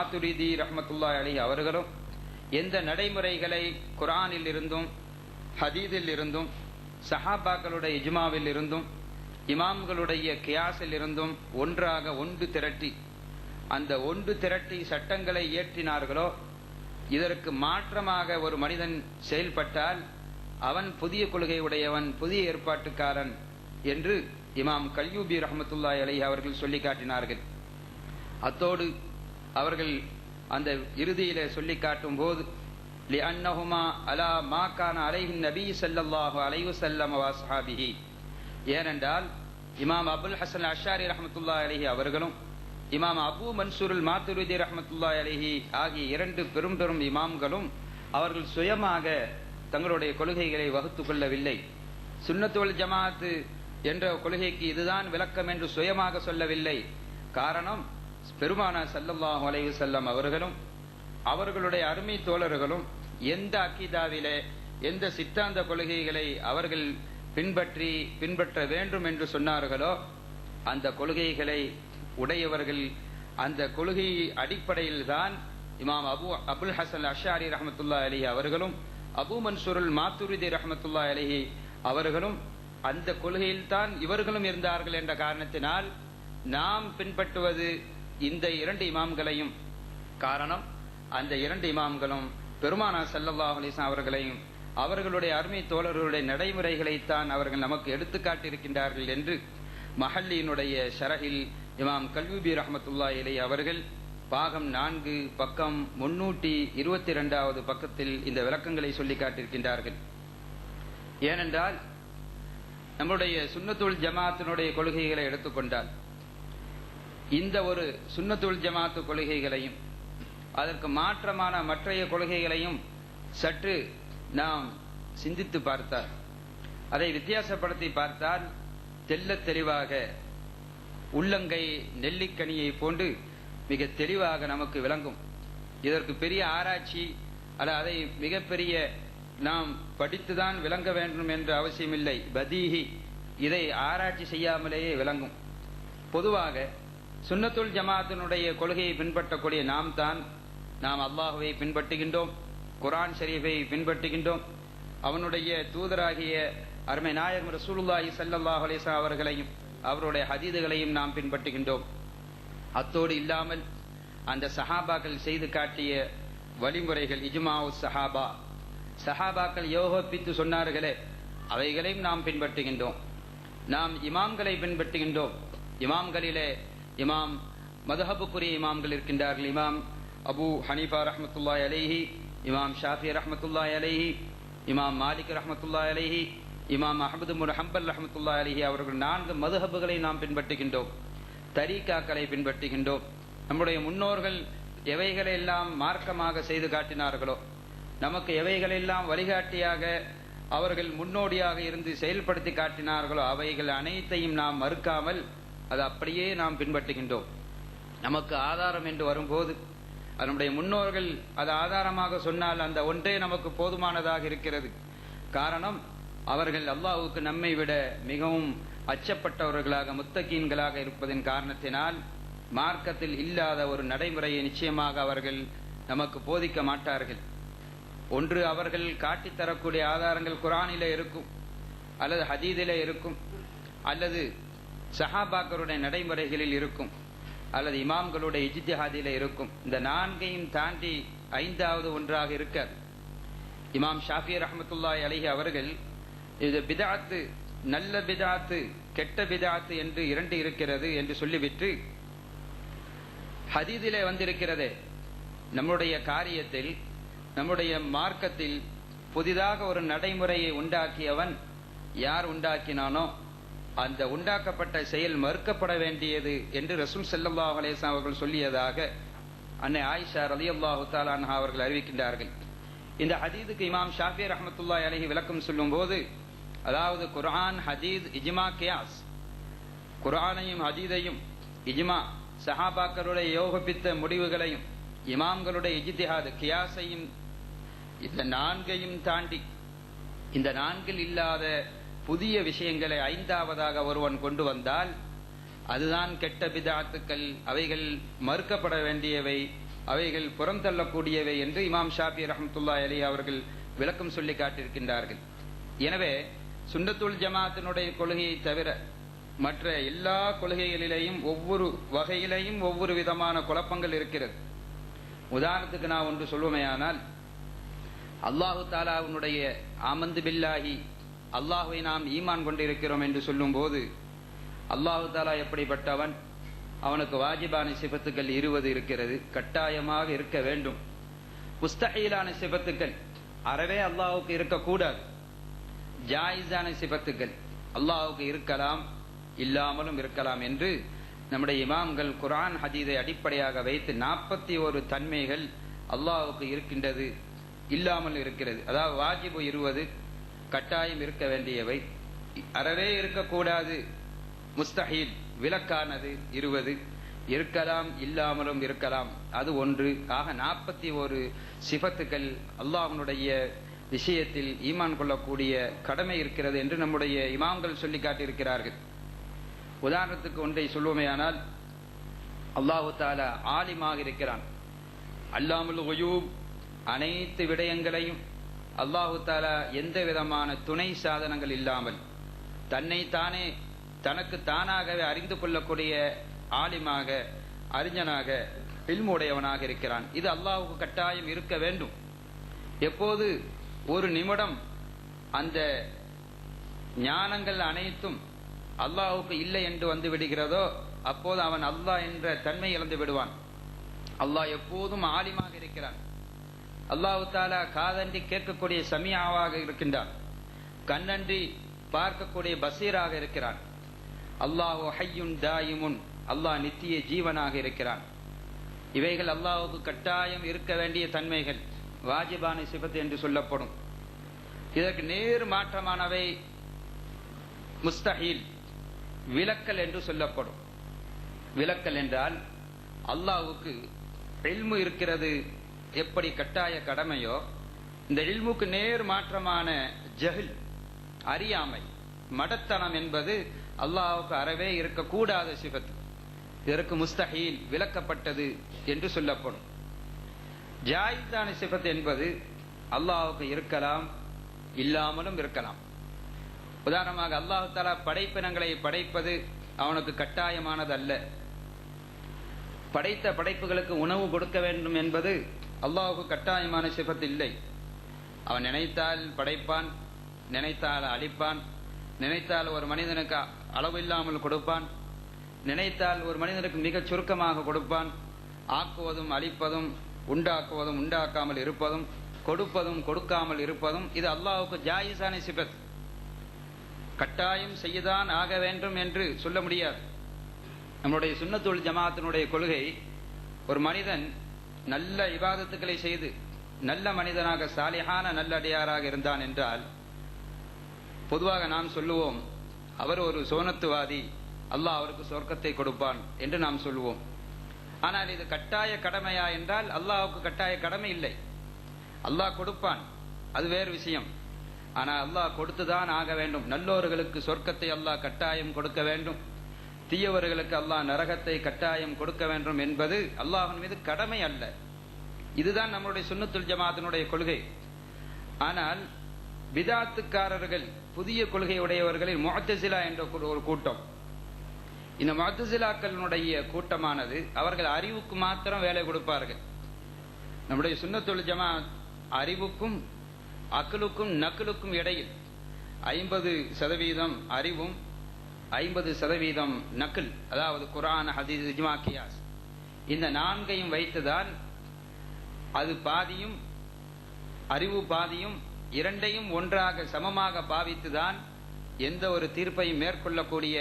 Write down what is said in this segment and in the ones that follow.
மாத்துரிதி ரஹ்மத்துல்லாஹி அலைஹி அவர்களும் எந்த நடைமுறைகளை குர்ஆனில் இருந்தும் ஹதீஸில் இருந்தும் சஹாபாக்களுடைய இஜ்மாவில் இருந்தும் இமாம்களுடைய கியாஸில் இருந்தும் ஒன்று திரட்டி அந்த ஒன்று திரட்டி சட்டங்களை இயற்றினார்களோ, இதற்கு மாற்றமாக ஒரு மனிதன் செயல்பட்டால் அவன் புதிய கொள்கை உடையவன், புதிய ஏற்பாட்டுக்காரன் என்று இமாம் கல்யூபி ரஹ்மத்துல்லாஹி அலைஹி அவர்கள் சொல்லி காட்டினார்கள். அத்தோடு அவர்கள் அந்த இறுதியிலே சொல்லி காட்டும் போது லிஅன்னஹுமா அலா மா கான அலைஹி நபி ஸல்லல்லாஹு அலைஹி வஸல்லம் வ அஸ்ஹாபிஹி, ஏனென்றால் இமாம் அபுல் ஹசன் அஷ்ஷாரி ரஹ்மத்துல்லாஹி அலைஹி அவர்களும் இமாம் அபு மன்சூருல் மாத்துரிதி ரஹ்மத்துல்லாஹி அலைஹி ஆகிய இரண்டு பெரும் இமாம்களும் அவர்கள் சுயமாக தங்களுடைய கொள்கைகளை வகுத்துக் கொள்ளவில்லை. சுன்னத் வல் ஜமாஅத் என்ற கொள்கைக்கு இதுதான் விளக்கம் என்று சுயமாக சொல்லவில்லை. காரணம், பெருமானார் ஸல்லல்லாஹு அலைஹி வஸல்லம் அவர்களும் அவர்களுடைய அருமை தோழர்களும் எந்த அக்கீதாவிலே எந்த சித்தாந்த கொள்கைகளை அவர்கள் பின்பற்ற வேண்டும் என்று சொன்னார்களோ அந்த கொள்கைகளை உடையவர்கள், அந்த கொள்கை அடிப்படையில் தான் இமாம் அபுல் ஹசன் அஷ்ஷாரி ரஹ்மத்துல்லாஹி அலைஹி அவர்களும் அபு மன்சூருல் மாத்துரிதி ரஹ்மத்துல்லாஹி அலைஹி அவர்களும் அந்த கொள்கையில் தான் இவர்களும் இருந்தார்கள் என்ற காரணத்தினால் நாம் பின்பற்றுவது இந்த இரண்டு இமாம்களையும். காரணம், அந்த இரண்டு இமாம்களும் பெருமானார் ஸல்லல்லாஹு அலைஹி வஸல்லம் அவர்களையும் அவர்களுடைய அருமை தோழர்களுடைய நடைமுறைகளைத்தான் அவர்கள் நமக்கு எடுத்துக்காட்டியிருக்கின்றார்கள் என்று மஹல்லியினுடைய ஷரஹில் இமாம் கல்யூபி ரஹ்மத்துல்லாஹி அலைஹி அவர்கள் பாகம் 4 பக்கம் 322வது பக்கத்தில் இந்த விளக்கங்களை சொல்லி காட்டியிருக்கின்றார்கள். ஏனென்றால் நம்முடைய சுன்னத்துல் ஜமாஅத்தினுடைய கொள்கைகளை எடுத்துக்கொண்டால் இந்த ஒரு சுன்னத்துல் ஜமாஅத் கொள்கைகளையும் அதற்கு மாற்றமான மற்றைய கொள்கைகளையும் சற்று நாம் சிந்தித்து பார்த்தால், அதை வித்தியாசப்படுத்தி பார்த்தால் தெள்ளத் தெளிவாக உள்ளங்கை நெல்லிக்கனியை போன்று மிக தெளிவாக நமக்கு விளங்கும். இதற்கு பெரிய ஆராய்ச்சி அதை மிகப்பெரிய நாம் படித்துதான் விளங்க வேண்டும் என்ற அவசியமில்லை. பதீஹி, இதை ஆராய்ச்சி செய்யாமலேயே விளங்கும். பொதுவாக சுன்னத்துல் ஜமாஅத்தினுடைய கொள்கையை பின்பற்றக்கூடிய நாம் அல்லாஹ்வை பின்பற்றுகின்றோம், குர்ஆன் ஷரீஃபை பின்பற்றுகின்றோம், அவனுடைய தூதராகிய அருமை நாயகம் ரசூலுல்லாஹி ஸல்லல்லாஹு அலைஹி வஸல்லம் அவர்களையும் அவருடைய ஹதீதுகளையும் நாம் பின்பற்றுகின்றோம். அத்தோடு இல்லாமல் அந்த சஹாபாக்கள் செய்து காட்டிய வழிமுறைகள், இஜ்மாஉ சஹாபா, சஹாபாக்கள் யோகப்பித்து சொன்னார்களே அவைகளையும் நாம் பின்பற்றுகின்றோம். நாம் இமாம்களை பின்பற்றுகின்றோம். இமாம்களிலே இமாம் மதுஹபுக்குரிய இமாம்கள் இருக்கின்றார்கள். இமாம் அபு ஹனீஃபா ரஹ்மத்துல்லாஹி அலைஹி, இமாம் ஷாஃபி ரஹ்மத்துல்லாஹி அலைஹி, இமாம் மாலிக் ரஹ்மத்துல்லாஹி அலைஹி, இமாம் அஹ்மது பின் ஹம்பல் ரஹ்மத்துல்லாஹி அலைஹி அவர்கள் 4 மதுஹபுகளை நாம் பின்பற்றுகின்றோம். தரீகாக்களை பின்பற்றுகின்றோம். நம்முடைய முன்னோர்கள் எவைகளெல்லாம் மார்க்கமாக செய்து காட்டினார்களோ, நமக்கு எவைகளெல்லாம் வழிகாட்டியாக அவர்கள் முன்னோடியாக இருந்து செயல்படுத்தி காட்டினார்களோ அவைகள் அனைத்தையும் நாம் மறுக்காமல் அது அப்படியே நாம் பின்பற்றுகின்றோம். நமக்கு ஆதாரம் என்று வரும்போது நம்முடைய முன்னோர்கள் அது ஆதாரமாக சொன்னால் அந்த ஒன்றே நமக்கு போதுமானதாக இருக்கிறது. காரணம், அவர்கள் அல்லாஹ்வுக்கு நம்மை விட மிகவும் அச்சப்பட்டவர்களாக முத்தகீன்களாக இருப்பதன் காரணத்தினால் மார்க்கத்தில் இல்லாத ஒரு நடைமுறையை நிச்சயமாக அவர்கள் நமக்கு போதிக்க மாட்டார்கள். ஒன்று அவர்கள் காட்டித்தரக்கூடிய ஆதாரங்கள் குர்ஆனிலே இருக்கும், அல்லது ஹதீஸிலே இருக்கும், அல்லது சஹாபாக்களுடைய நடைமுறைகளில் இருக்கும், அல்லது இமாம்களுடைய இஜ்திஹாதிலே இருக்கும். இந்த 4ஐயும் தாண்டி 5வது ஒன்றாக இருக்காது. இமாம் ஷாஃபி ரஹ்மத்துல்லாஹி அலைஹி அவர்கள் இது பிதஅத், நல்ல பிதஅத், கெட்ட பிதஅத் என்று 2 இருக்கிறது என்று சொல்லிவிட்டு ஹதீஸிலே வந்திருக்கிறதே நம்முடைய காரியத்தில், நம்முடைய மார்க்கத்தில் புதிதாக ஒரு நடைமுறையை உண்டாக்கியவன் யார் உண்டாக்கினானோ அந்த உண்டாக்கப்பட்ட செயல் மறுக்கப்பட வேண்டியது என்று ரசூல் ஸல்லல்லாஹு அலைஹி வஸல்லம் அவர்கள் சொல்லியதாக அன்னை ஆயிஷா ரலியல்லாஹு தஆலா அன்ஹா அவர்கள் அறிவிக்கின்றார்கள். இந்த ஹதீஸுக்கு இமாம் ஷாஃபி ரஹ்மத்துல்லாஹி அலைஹி விளக்கம் சொல்லும்போது, அதாவது குர்ஆன், ஹதீஸ், இஜ்மா, கியாஸ், குர்ஆனையும் ஹதீஸையும் இஜ்மா சஹாபாக்களுடைய யோகப்பித்த முடிவுகளையும் இமாம்களுடைய இஜ்திஹாத் கியாஸையும் இந்த 4ஐயும் தாண்டி இந்த 4இல் இல்லாத புதிய விஷயங்களை 5வதாக ஒருவன் கொண்டு வந்தால் அதுதான் கெட்ட பிதஅத்துக்கள், அவைகள் மறுக்கப்பட வேண்டியவை அவைகள் புறம் தள்ளக்கூடியவை என்று இமாம் ஷாஃபி ரஹ்மத்துல்லாஹி அலைஹி அவர்கள் விளக்கம் சொல்லி காட்டியிருக்கின்றார்கள். எனவே சுன்னத்துல் ஜமாஅத்தினுடைய கொள்கையை தவிர மற்ற எல்லா கொள்கைகளிலேயும் ஒவ்வொரு வகையிலேயும் ஒவ்வொரு விதமான குழப்பங்கள் இருக்கிறது. உதாரணத்துக்கு நான் ஒன்று சொல்லுவேயானால், அல்லாஹு தாலாவுடைய ஆமந்து பில்லாஹி, அல்லாஹுவை நாம் ஈமான் கொண்டிருக்கிறோம் என்று சொல்லும் போது, அல்லாஹு தாலா எப்படிப்பட்டவன், அவனுக்கு வாஜிபான சிபத்துக்கள் 20 இருக்கிறது, கட்டாயமாக இருக்க வேண்டும். முஸ்தஹீலான சிபத்துக்கள் அறவே அல்லாஹுக்கு இருக்கக்கூடாது. ஜாயிஸான சிபத்துக்கள் அல்லாஹுக்கு இருக்கலாம், இல்லாமலும் இருக்கலாம் என்று நம்முடைய இமாம்கள் குர்ஆன் ஹதீஸை அடிப்படையாக வைத்து 41 தன்மைகள் அல்லாஹுக்கு இருக்கின்றது, இல்லாமல் இருக்கிறது. அதாவது வாஜிபு 20, கட்டாயம் இருக்க வேண்டியவை, அறவே இருக்கக்கூடாது முஸ்தஹீல் விலக்கானது 20, இருக்கலாம் இல்லாமலும் இருக்கலாம் அது 1. ஆக 41 சிஃபத்துக்கள் அல்லாஹ்வுடைய விஷயத்தில் ஈமான் கொள்ளக்கூடிய கடமை இருக்கிறது என்று நம்முடைய இமாம்கள் சொல்லி காட்டியிருக்கிறார்கள். உதாரணத்துக்கு ஒன்றை சொல்லுவோமேயானால், அல்லாஹு தஆலா ஆலிமாக இருக்கிறான். அல்லாமுல் குயூப், அனைத்து விடயங்களையும் அல்லாஹு தஆலா எந்த விதமான துணை சாதனங்கள் இல்லாமல் தன்னைத்தானே தனக்கு தானாகவே அறிந்து கொள்ளக்கூடிய ஆலிமாக, அறிஞனாக, இல்முடையவனாக இருக்கிறான். இது அல்லாஹுக்கு கட்டாயம் இருக்க வேண்டும். எப்போது ஒரு நிமிடம் அந்த ஞானங்கள் அனைத்தும் அல்லாஹுக்கு இல்லை என்று வந்து விடுகிறதோ, அப்போது அவன் அல்லாஹ் என்ற தன்மை இழந்து விடுவான். அல்லாஹ் எப்போதும் ஆலிமாக இருக்கிறான். அல்லாஹு தஆலா காதன்றி கேட்கக்கூடிய சமியாவாக இருக்கின்றான், கண்ணன்றி பார்க்கக்கூடிய பசீராக இருக்கிறான். அல்லாஹு ஹய்யுன் தாயிமுன், அல்லாஹ் நித்திய ஜீவனாக இருக்கிறான். இவைகள் அல்லாஹுக்கு கட்டாயம் இருக்க வேண்டிய தன்மைகள், வாஜிபான சிஃபத் என்று சொல்லப்படும். இதற்கு நேர் மாற்றமானவை முஸ்தஹீல், விலக்கல் என்று சொல்லப்படும். விலக்கல் என்றால் அல்லாஹ்வுக்கு இல்மு இருக்கிறது எப்படி கட்டாய கடமையோ, இந்த இல்முக்கு நேர் மாற்றமான ஜஹில், அறியாமை, மடத்தனம் என்பது அல்லாஹ்வுக்கு அறவே இருக்கக்கூடாத சிஃபத். இதற்கு முஸ்தஹீல், விலக்கப்பட்டது என்று சொல்லப்படும். ஜாயிஸான சிஃபத் என்பது அல்லாஹ்வுக்கு இருக்கலாம், இல்லாமலும் இருக்கலாம். உதாரணமாக அல்லாஹ் தஆலா படைப்பினங்களை படைப்பது அவனுக்கு கட்டாயமானது அல்ல. படைத்த படைப்புகளுக்கு உணவு கொடுக்க வேண்டும் என்பது அல்லாஹ்வுக்கு கட்டாயமான சிஃபத் இல்லை. அவன் நினைத்தால் படைப்பான், நினைத்தால் அழிப்பான், நினைத்தால் ஒரு மனிதனுக்கு அளவு இல்லாமல் கொடுப்பான், நினைத்தால் ஒரு மனிதனுக்கு மிகச் சுருக்கமாக கொடுப்பான். ஆக்குவதும் அழிப்பதும், உண்டாக்குவதும் உண்டாக்காமல் இருப்பதும், கொடுப்பதும் கொடுக்காமல் இருப்பதும் இது அல்லாஹ்வுக்கு ஜாயிஸான சிஃபத். கட்டாயம் செய்யதான் ஆக வேண்டும் என்று சொல்ல முடியாது. நம்முடைய சுன்னத்துல் ஜமாஅத்தினுடைய கொள்கை, ஒரு மனிதன் நல்ல இபாதத்துக்களை செய்து நல்ல மனிதனாக, சாலிஹான நல்லடியாராக இருந்தான் என்றால், பொதுவாக நாம் சொல்லுவோம் அவர் ஒரு சோனத்துவாதி, அல்லாஹ் அவருக்கு சொர்க்கத்தை கொடுப்பான் என்று நாம் சொல்லுவோம். ஆனால் இது கட்டாய கடமையா என்றால் அல்லாஹ்வுக்கு கட்டாய கடமை இல்லை. அல்லாஹ் கொடுப்பான், அது வேறு விஷயம். ஆனால் அல்லாஹ் கொடுத்துதான் ஆக வேண்டும். நல்லோர்களுக்கு சொர்க்கத்தை அல்லாஹ் கட்டாயம் கொடுக்க வேண்டும், தீயவர்களுக்கு அல்லாஹ் நரகத்தை கட்டாயம் கொடுக்க வேண்டும் என்பது அல்லாஹ்வின் மீது கடமை அல்ல. இதுதான் நம்முடைய சுன்னத்துல் ஜமாஅத்தினுடைய கொள்கை. ஆனால் பிதாத்துக்காரர்கள், புதிய கொள்கை உடையவர்களில் முஅத்தஸிலா என்ற ஒரு கூட்டம், இந்த முஅத்தஸிலாக்களுடைய கூட்டமானது அவர்கள் அறிவுக்கு மாத்திரம் வேலை கொடுப்பார்கள். நம்முடைய சுன்னத்துல் ஜமாஅத் அறிவுக்கும் அக்லுக்கும் நக்லுக்கும் இடையில் 50% அறிவும் 50% நக்ல், அதாவது குர்ஆன், ஹதீஸ், இஜ்மா, கியாஸ், இந்த 4ஐயும் வைத்துதான், அது பாதியும் அறிவு பாதியும், இரண்டையும் ஒன்றாக சமமாக பாவித்துதான் எந்த ஒரு தீர்ப்பையும் மேற்கொள்ளக்கூடிய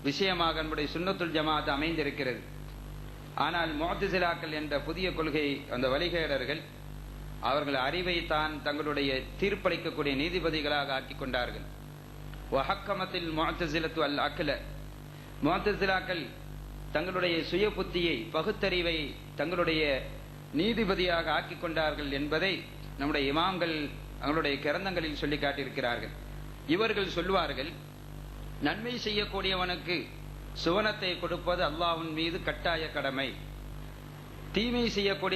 விஷயமாக நம்முடைய சுன்னத்துல் ஜமாஅத் அமைந்திருக்கிறது. ஆனால் முஅத்தஸிலாக்கள் என்ற புதிய கொள்கை, அந்த வழிகேடர்கள், அவர்கள் அறிவை தான் தங்களுடைய தீர்ப்பளிக்கக்கூடிய நீதிபதிகளாக ஆக்கிக் கொண்டார்கள். வஹக்கமத்தில் முஅத்தஸிலத்து அல் அக்ல, முஅத்தஸிலாக்கள் தங்களுடைய சுய புத்தியை, பகுத்தறிவை தங்களுடைய நீதிபதியாக ஆக்கிக் கொண்டார்கள் என்பதை நம்முடைய இமாம்கள் அவங்களுடைய கிரந்தங்களில் சொல்லி காட்டியிருக்கிறார்கள். இவர்கள் சொல்வார்கள், நன்மை செய்யக்கூடியவனுக்கு சுவனத்தை கொடுப்பது அல்லாஹ்வின் மீது கட்டாய கடமை, தீமை செய்யக்கூடிய